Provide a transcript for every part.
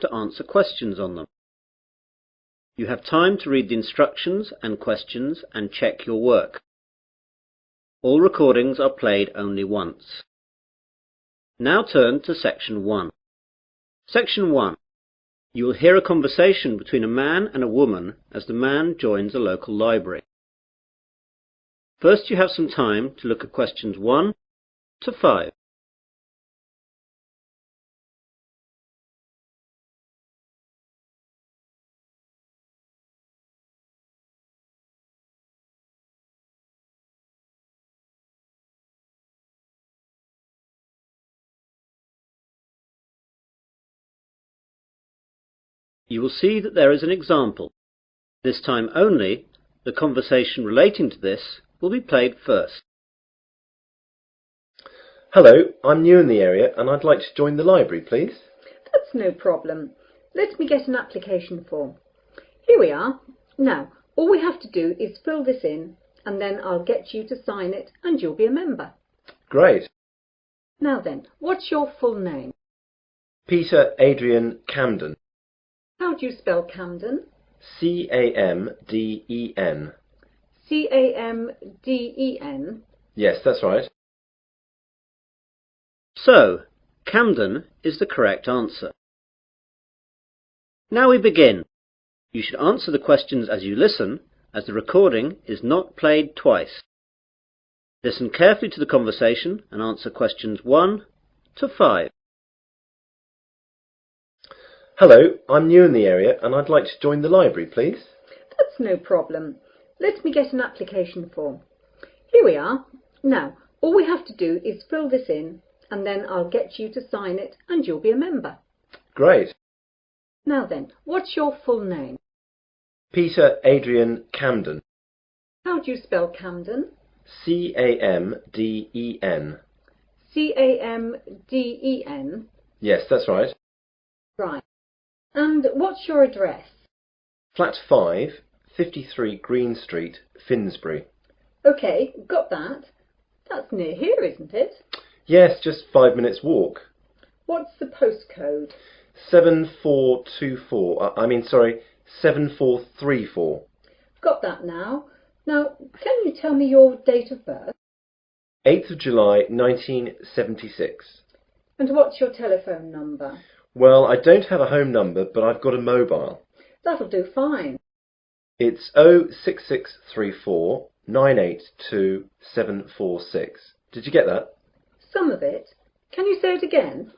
to answer questions on them. You have time to read the instructions and questions and check your work. All recordings are played only once. Now turn to Section 1. Section 1. You will hear a conversation between a man and a woman as the man joins a local library. First, you have some time to look at questions 1 to 5. You will see that there is an example. This time only, the conversation relating to this will be played first. Hello, I'm new in the area and I'd like to join the library, please. That's no problem. Let me get an application form. Here we are. Now, all we have to do is fill this in and then I'll get you to sign it and you'll be a member. Great. Now then, what's your full name? Peter Adrian Camden. How do you spell Camden? C-A-M-D-E-N. C-A-M-D-E-N? Yes, that's right. So, Camden is the correct answer. Now we begin. You should answer the questions as you listen, as the recording is not played twice. Listen carefully to the conversation and answer questions 1 to 5. Hello, I'm new in the area and I'd like to join the library, please. That's no problem. Let me get an application form. Here we are. Now, all we have to do is fill this in and then I'll get you to sign it and you'll be a member. Great. Now then, what's your full name? Peter Adrian Camden. How do you spell Camden? C-A-M-D-E-N. C-A-M-D-E-N? Yes, that's right. Right. And what's your address? Flat 5, 53 Green Street, Finsbury. OK, got that. That's near here, isn't it? Yes, just 5 minutes walk. What's the postcode? 7434. Got that now. Now, can you tell me your date of birth? 8th of July 1976. And what's your telephone number? Well, I don't have a home number, but I've got a mobile. That'll do fine. It's 06634 982 746. Did you get that? Some of it. Can you say it again?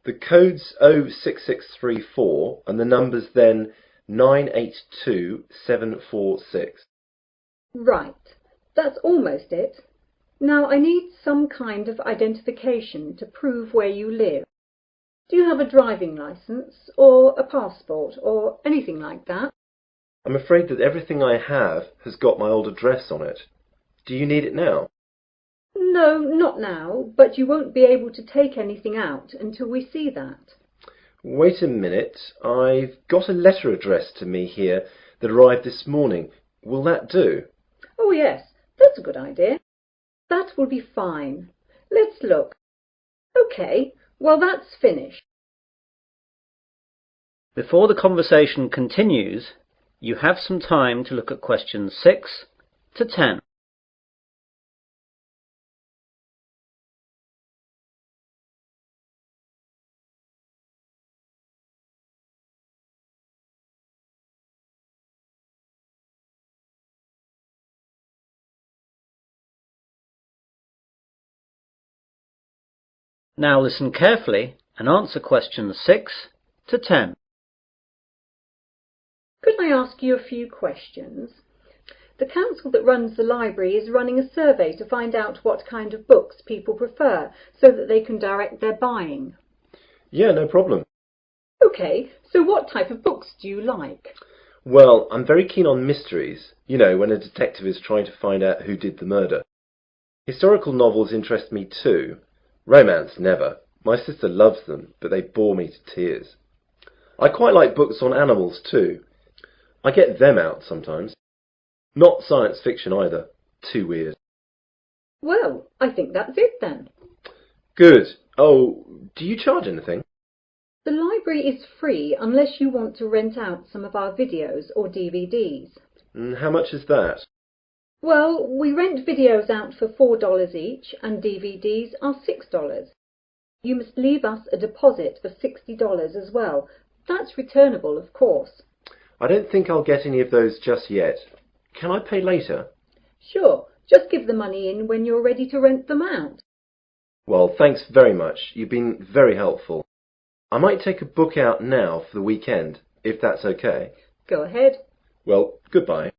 The code's 06634 and the number's then 982 746. Right. That's almost it. Now I need some kind of identification to prove where you live. Do you have a driving licence or a passport or anything like that? I'm afraid that everything I have has got my old address on it. Do you need it now? No, not now, but you won't be able to take anything out until we see that. Wait a minute. I've got a letter addressed to me here that arrived this morning. Will that do? Oh yes, that's a good idea. That will be fine. Let's look. OK, well that's finished. Before the conversation continues, you have some time to look at questions 6 to 10. Now listen carefully and answer questions 6 to 10. Could I ask you a few questions? The council that runs the library is running a survey to find out what kind of books people prefer so that they can direct their buying. Yeah, no problem. OK, so what type of books do you like? Well, I'm very keen on mysteries. You know, when a detective is trying to find out who did the murder. Historical novels interest me too. Romance, never. My sister loves them, but they bore me to tears. I quite like books on animals too. I get them out sometimes. Not science fiction either. Too weird. Well, I think that's it then. Good. Oh, do you charge anything? The library is free unless you want to rent out some of our videos or DVDs. And how much is that? Well, we rent videos out for $4 each and DVDs are $6. You must leave us a deposit of $60 as well. That's returnable, of course. I don't think I'll get any of those just yet. Can I pay later? Sure, just give the money in when you're ready to rent them out. Well, thanks very much. You've been very helpful. I might take a book out now for the weekend, if that's okay. Go ahead. Well, goodbye.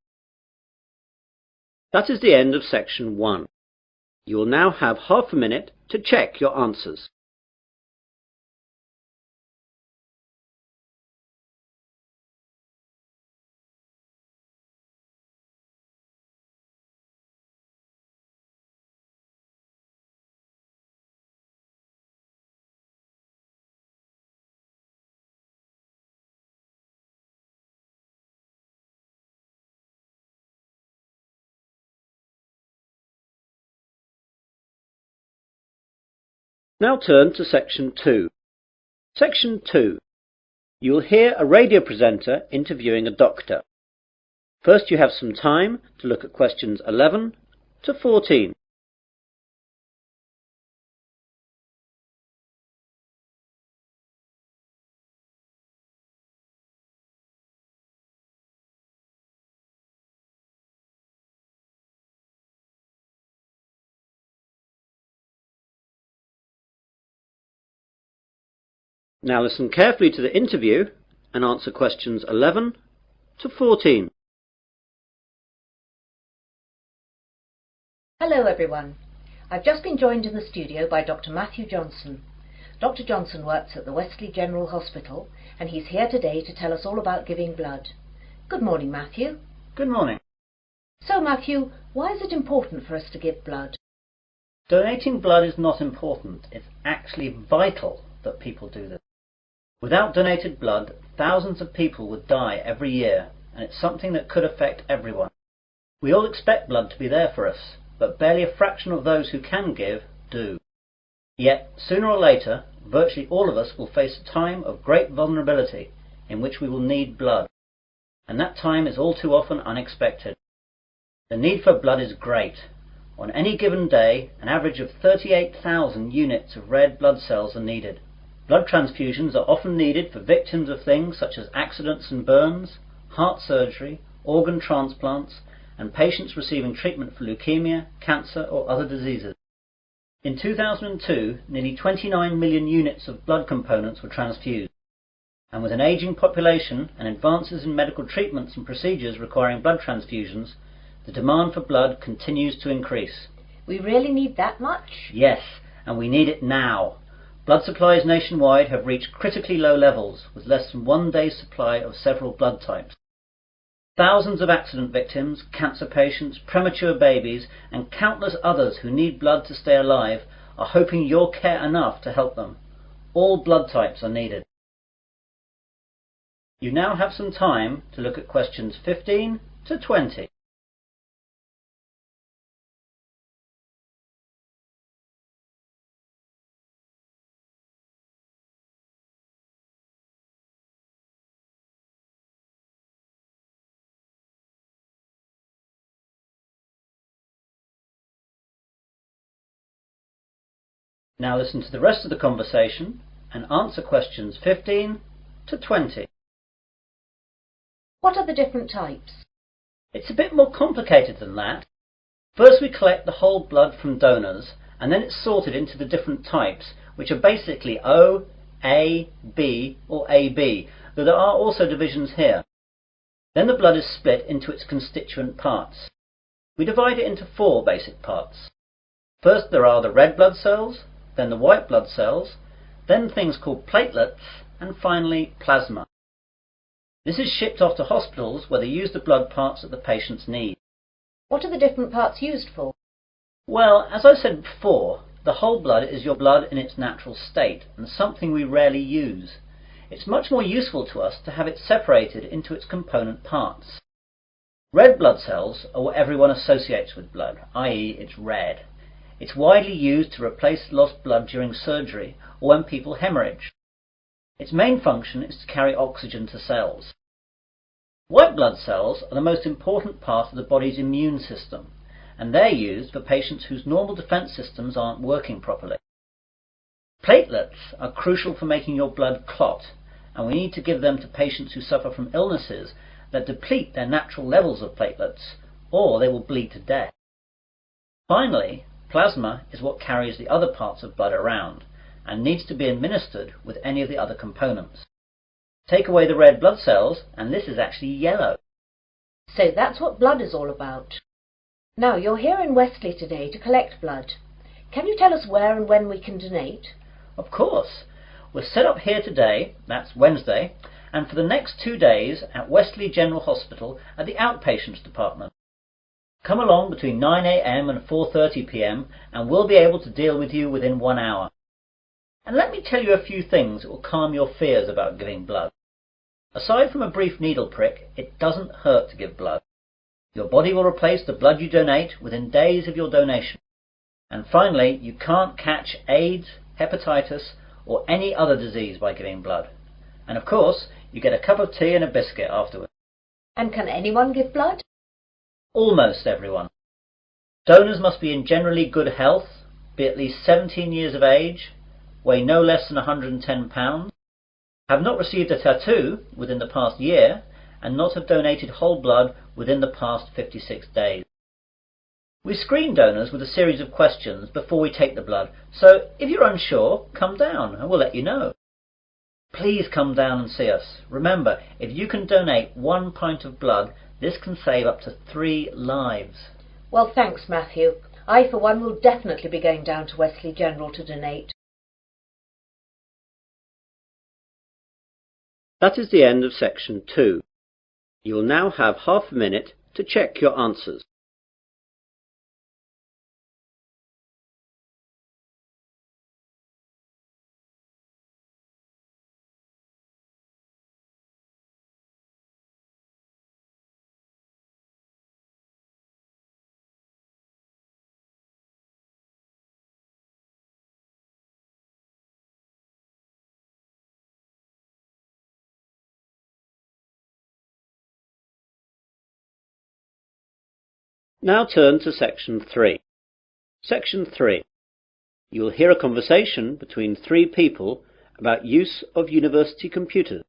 That is the end of section 1. You will now have half a minute to check your answers. Now turn to section 2. Section 2. You will hear a radio presenter interviewing a doctor. First you have some time to look at questions 11 to 14. Now listen carefully to the interview and answer questions 11 to 14. Hello everyone. I've just been joined in the studio by Dr. Matthew Johnson. Dr. Johnson works at the Wesley General Hospital and he's here today to tell us all about giving blood. Good morning, Matthew. Good morning. So Matthew, why is it important for us to give blood? Donating blood is not important. It's actually vital that people do this. Without donated blood, thousands of people would die every year, and it's something that could affect everyone. We all expect blood to be there for us, but barely a fraction of those who can give do. Yet, sooner or later, virtually all of us will face a time of great vulnerability in which we will need blood, and that time is all too often unexpected. The need for blood is great. On any given day, an average of 38,000 units of red blood cells are needed. Blood transfusions are often needed for victims of things such as accidents and burns, heart surgery, organ transplants, and patients receiving treatment for leukemia, cancer or other diseases. In 2002, nearly 29 million units of blood components were transfused, and with an ageing population and advances in medical treatments and procedures requiring blood transfusions, the demand for blood continues to increase. We really need that much? Yes, and we need it now. Blood supplies nationwide have reached critically low levels, with less than 1 day's supply of several blood types. Thousands of accident victims, cancer patients, premature babies, and countless others who need blood to stay alive are hoping you'll care enough to help them. All blood types are needed. You now have some time to look at questions 15 to 20. Now listen to the rest of the conversation and answer questions 15 to 20. What are the different types? It's a bit more complicated than that. First we collect the whole blood from donors, and then it's sorted into the different types, which are basically O, A, B or AB, though there are also divisions here. Then the blood is split into its constituent parts. We divide it into 4 basic parts. First there are the red blood cells, then the white blood cells, then things called platelets, and finally plasma. This is shipped off to hospitals where they use the blood parts that the patients need. What are the different parts used for? Well, as I said before, the whole blood is your blood in its natural state, and something we rarely use. It's much more useful to us to have it separated into its component parts. Red blood cells are what everyone associates with blood, i.e. it's red. It's widely used to replace lost blood during surgery or when people hemorrhage. Its main function is to carry oxygen to cells. White blood cells are the most important part of the body's immune system, and they're used for patients whose normal defense systems aren't working properly. Platelets are crucial for making your blood clot, and we need to give them to patients who suffer from illnesses that deplete their natural levels of platelets, or they will bleed to death. Finally, plasma is what carries the other parts of blood around, and needs to be administered with any of the other components. Take away the red blood cells, and this is actually yellow. So that's what blood is all about. Now, you're here in Wesley today to collect blood. Can you tell us where and when we can donate? Of course. We're set up here today, that's Wednesday, and for the next 2 days at Wesley General Hospital at the outpatients department. Come along between 9 a.m. and 4:30 p.m. and we'll be able to deal with you within 1 hour. And let me tell you a few things that will calm your fears about giving blood. Aside from a brief needle prick, it doesn't hurt to give blood. Your body will replace the blood you donate within days of your donation. And finally, you can't catch AIDS, hepatitis, or any other disease by giving blood. And of course, you get a cup of tea and a biscuit afterwards. And can anyone give blood? Almost everyone. Donors must be in generally good health, be at least 17 years of age, weigh no less than 110 pounds, have not received a tattoo within the past year, and not have donated whole blood within the past 56 days. We screen donors with a series of questions before we take the blood, so if you're unsure, come down and we'll let you know. Please come down and see us. Remember, if you can donate 1 pint of blood, this can save up to 3 lives. Well, thanks, Matthew. I, for one, will definitely be going down to Wesley General to donate. That is the end of section 2. You will now have half a minute to check your answers. Now turn to section 3. Section 3. You will hear a conversation between 3 people about use of university computers.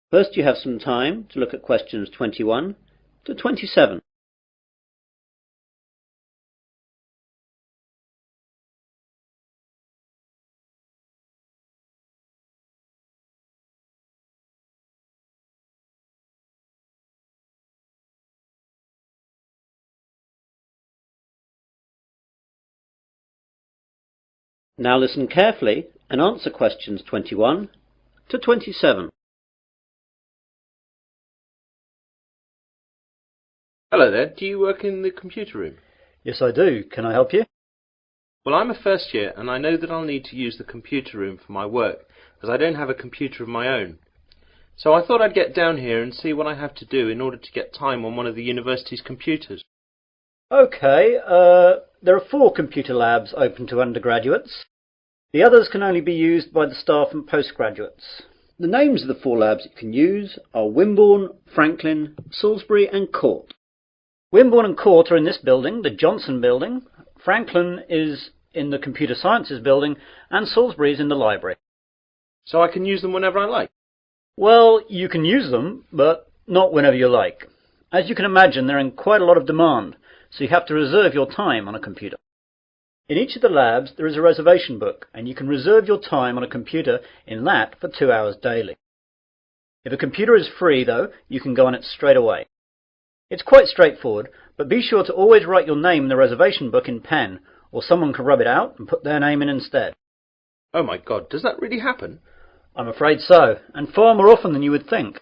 First, you have some time to look at questions 21 to 27. Now listen carefully and answer questions 21 to 27. Hello there, do you work in the computer room? Yes, I do. Can I help you? Well, I'm a first year and I know that I'll need to use the computer room for my work, as I don't have a computer of my own. So I thought I'd get down here and see what I have to do in order to get time on one of the university's computers. Okay, there are 4 computer labs open to undergraduates. The others can only be used by the staff and postgraduates. The names of the 4 labs you can use are Wimborne, Franklin, Salisbury and Court. Wimborne and Court are in this building, the Johnson building. Franklin is in the Computer Sciences building and Salisbury is in the library. So I can use them whenever I like? Well, you can use them, but not whenever you like. As you can imagine, they're in quite a lot of demand, so you have to reserve your time on a computer. In each of the labs there is a reservation book, and you can reserve your time on a computer in that for 2 hours daily. If a computer is free, though, you can go on it straight away. It's quite straightforward, but be sure to always write your name in the reservation book in pen, or someone can rub it out and put their name in instead. Oh my God, does that really happen? I'm afraid so, and far more often than you would think.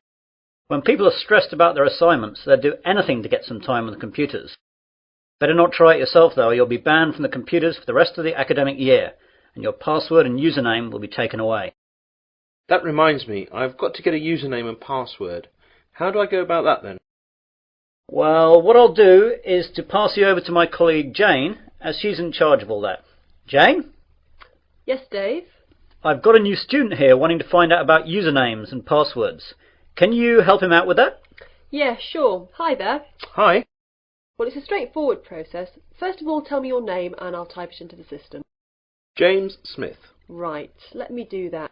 When people are stressed about their assignments, they'll do anything to get some time on the computers. Better not try it yourself, though, or you'll be banned from the computers for the rest of the academic year, and your password and username will be taken away. That reminds me, I've got to get a username and password. How do I go about that then? Well, what I'll do is to pass you over to my colleague Jane, as she's in charge of all that. Jane? Yes, Dave? I've got a new student here wanting to find out about usernames and passwords. Can you help him out with that? Yeah, sure. Hi there. Hi. Well, it's a straightforward process. First of all, tell me your name and I'll type it into the system. James Smith. Right, let me do that.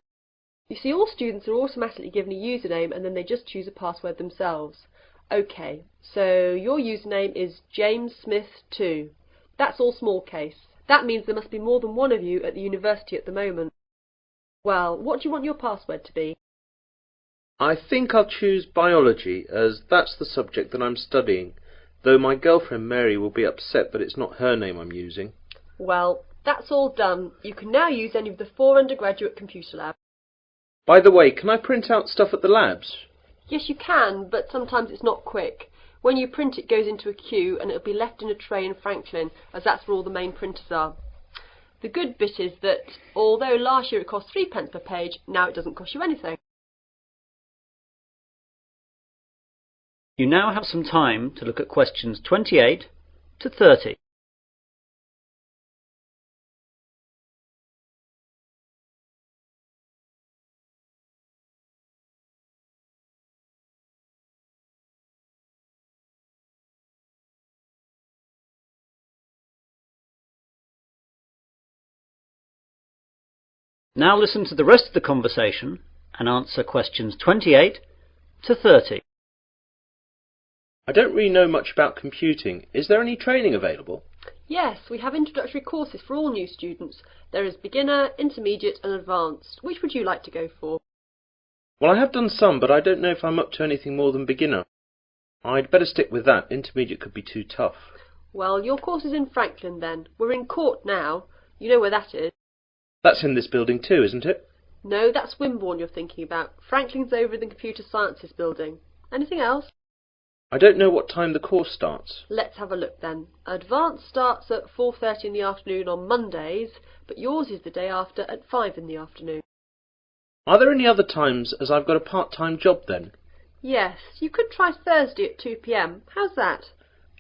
You see, all students are automatically given a username and then they just choose a password themselves. OK, so your username is JamesSmith2. That's all small case. That means there must be more than one of you at the university at the moment. Well, what do you want your password to be? I think I'll choose biology, as that's the subject that I'm studying, though my girlfriend Mary will be upset that it's not her name I'm using. Well, that's all done. You can now use any of the 4 undergraduate computer labs. By the way, can I print out stuff at the labs? Yes, you can, but sometimes it's not quick. When you print, it goes into a queue and it'll be left in a tray in Franklin, as that's where all the main printers are. The good bit is that, although last year it cost 3p per page, now it doesn't cost you anything. You now have some time to look at questions 28 to 30. Now listen to the rest of the conversation and answer questions 28 to 30. I don't really know much about computing. Is there any training available? Yes, we have introductory courses for all new students. There is beginner, intermediate and advanced. Which would you like to go for? Well, I have done some, but I don't know if I'm up to anything more than beginner. I'd better stick with that. Intermediate could be too tough. Well, your course is in Franklin then. We're in Court now. You know where that is. That's in this building too, isn't it? No, that's Wimborne you're thinking about. Franklin's over in the Computer Sciences building. Anything else? I don't know what time the course starts. Let's have a look then. Advanced starts at 4:30 in the afternoon on Mondays, but yours is the day after at 5 in the afternoon. Are there any other times, as I've got a part-time job then? Yes, you could try Thursday at 2 p.m. How's that?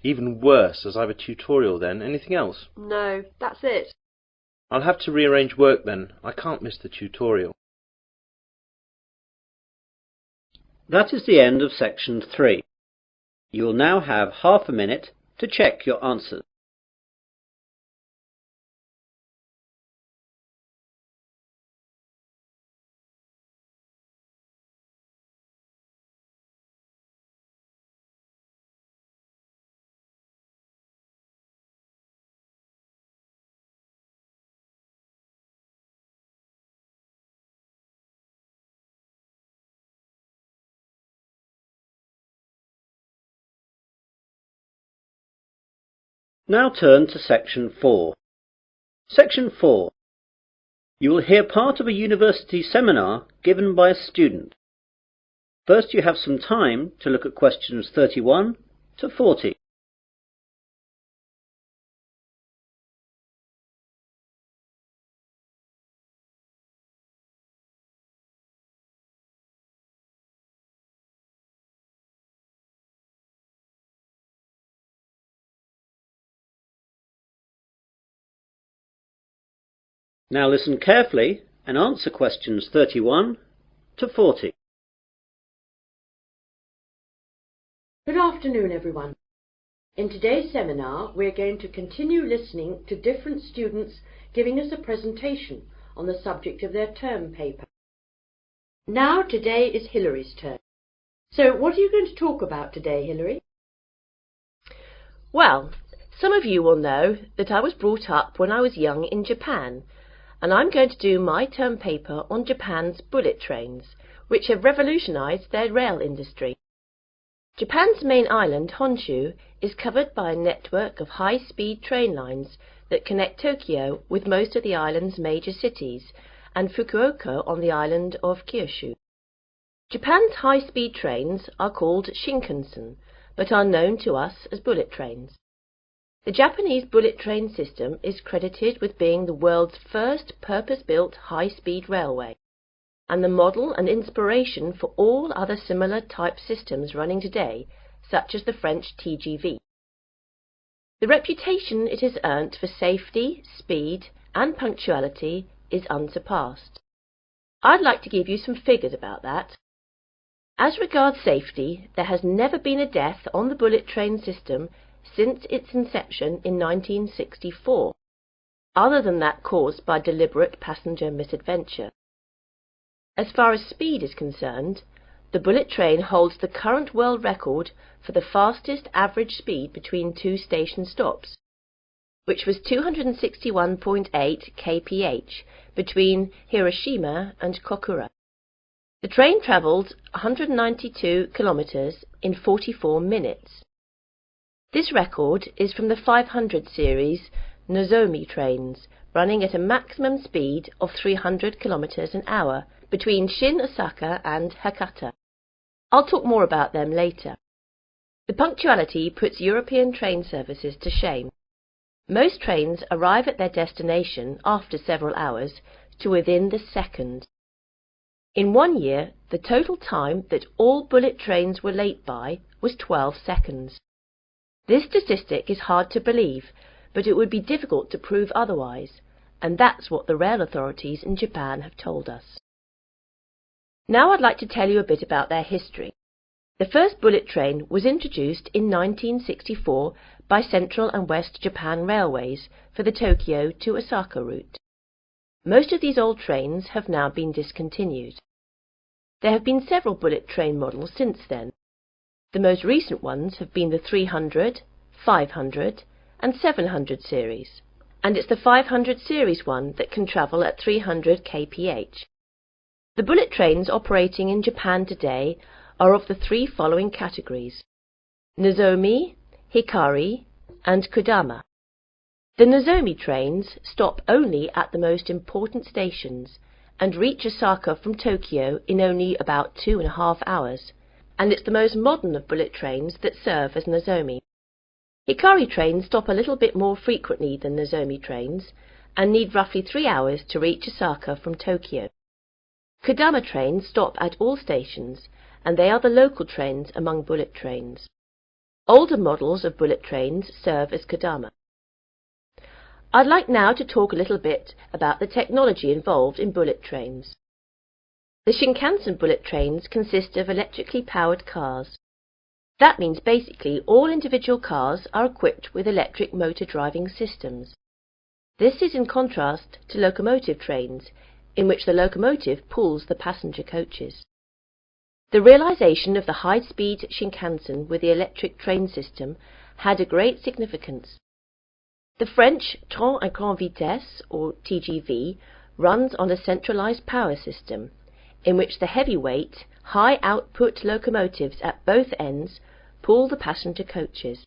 Even worse, as I've a tutorial then. Anything else? No, that's it. I'll have to rearrange work then. I can't miss the tutorial. That is the end of section 3. You will now have half a minute to check your answers. Now turn to section 4. Section 4. You will hear part of a university seminar given by a student. First you have some time to look at questions 31 to 40. Now listen carefully and answer questions 31 to 40. Good afternoon, everyone. In today's seminar, we're going to continue listening to different students giving us a presentation on the subject of their term paper. Now, today is Hillary's turn. So, what are you going to talk about today, Hillary? Well, some of you will know that I was brought up when I was young in Japan, and I'm going to do my term paper on Japan's bullet trains, which have revolutionized their rail industry. Japan's main island, Honshu, is covered by a network of high-speed train lines that connect Tokyo with most of the island's major cities and Fukuoka on the island of Kyushu. Japan's high-speed trains are called Shinkansen, but are known to us as bullet trains. The Japanese bullet train system is credited with being the world's first purpose-built high-speed railway, and the model and inspiration for all other similar type systems running today, such as the French TGV. The reputation it has earned for safety, speed, and punctuality is unsurpassed. I'd like to give you some figures about that. As regards safety, there has never been a death on the bullet train system since its inception in 1964, other than that caused by deliberate passenger misadventure. As far as speed is concerned, the bullet train holds the current world record for the fastest average speed between two station stops, which was 261.8 kph between Hiroshima and Kokura. The train travelled 192 kilometres in 44 minutes. This record is from the 500 series Nozomi trains, running at a maximum speed of 300 kilometres an hour between Shin Osaka and Hakata. I'll talk more about them later. The punctuality puts European train services to shame. Most trains arrive at their destination after several hours to within the second. In 1 year, the total time that all bullet trains were late by was 12 seconds. This statistic is hard to believe, but it would be difficult to prove otherwise, and that's what the rail authorities in Japan have told us. Now I'd like to tell you a bit about their history. The first bullet train was introduced in 1964 by Central and West Japan Railways for the Tokyo to Osaka route. Most of these old trains have now been discontinued. There have been several bullet train models since then. The most recent ones have been the 300, 500 and 700 series, and it's the 500 series one that can travel at 300 kph. The bullet trains operating in Japan today are of the three following categories: Nozomi, Hikari and Kodama. The Nozomi trains stop only at the most important stations and reach Osaka from Tokyo in only about 2.5 hours, and it's the most modern of bullet trains that serve as Nozomi. Hikari trains stop a little bit more frequently than Nozomi trains and need roughly 3 hours to reach Osaka from Tokyo. Kodama trains stop at all stations, and they are the local trains among bullet trains. Older models of bullet trains serve as Kodama. I'd like now to talk a little bit about the technology involved in bullet trains. The Shinkansen bullet trains consist of electrically powered cars. That means basically all individual cars are equipped with electric motor driving systems. This is in contrast to locomotive trains, in which the locomotive pulls the passenger coaches. The realization of the high-speed Shinkansen with the electric train system had a great significance. The French Train à grande vitesse, or TGV, runs on a centralized power system, in which the heavyweight, high-output locomotives at both ends pull the passenger coaches.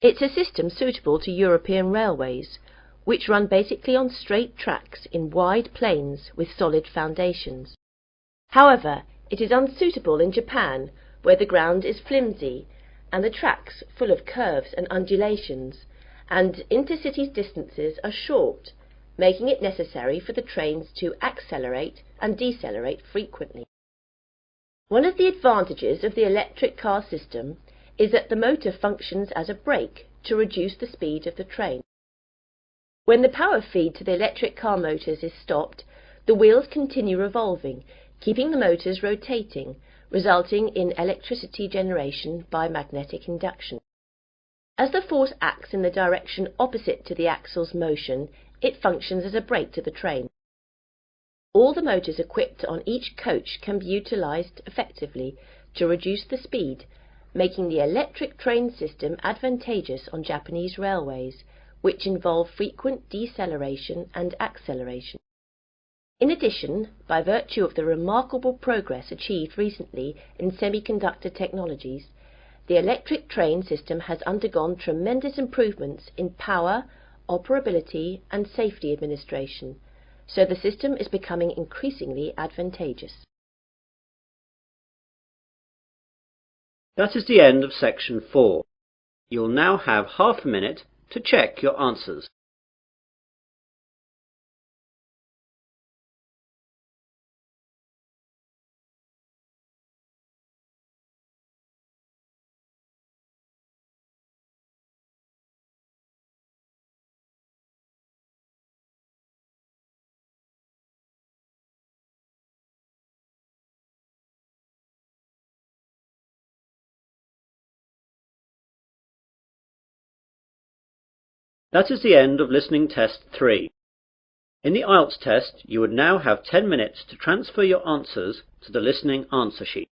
It's a system suitable to European railways, which run basically on straight tracks in wide plains with solid foundations. However, it is unsuitable in Japan, where the ground is flimsy and the tracks full of curves and undulations, and intercity distances are short, making it necessary for the trains to accelerate and decelerate frequently. One of the advantages of the electric car system is that the motor functions as a brake to reduce the speed of the train. When the power feed to the electric car motors is stopped, the wheels continue revolving, keeping the motors rotating, resulting in electricity generation by magnetic induction. As the force acts in the direction opposite to the axle's motion, it functions as a brake to the train. All the motors equipped on each coach can be utilized effectively to reduce the speed, making the electric train system advantageous on Japanese railways, which involve frequent deceleration and acceleration. In addition, by virtue of the remarkable progress achieved recently in semiconductor technologies, the electric train system has undergone tremendous improvements in power, operability and safety administration, so the system is becoming increasingly advantageous. That is the end of section 4. You'll now have half a minute to check your answers. That is the end of Listening Test 3. In the IELTS test, you would now have 10 minutes to transfer your answers to the listening answer sheet.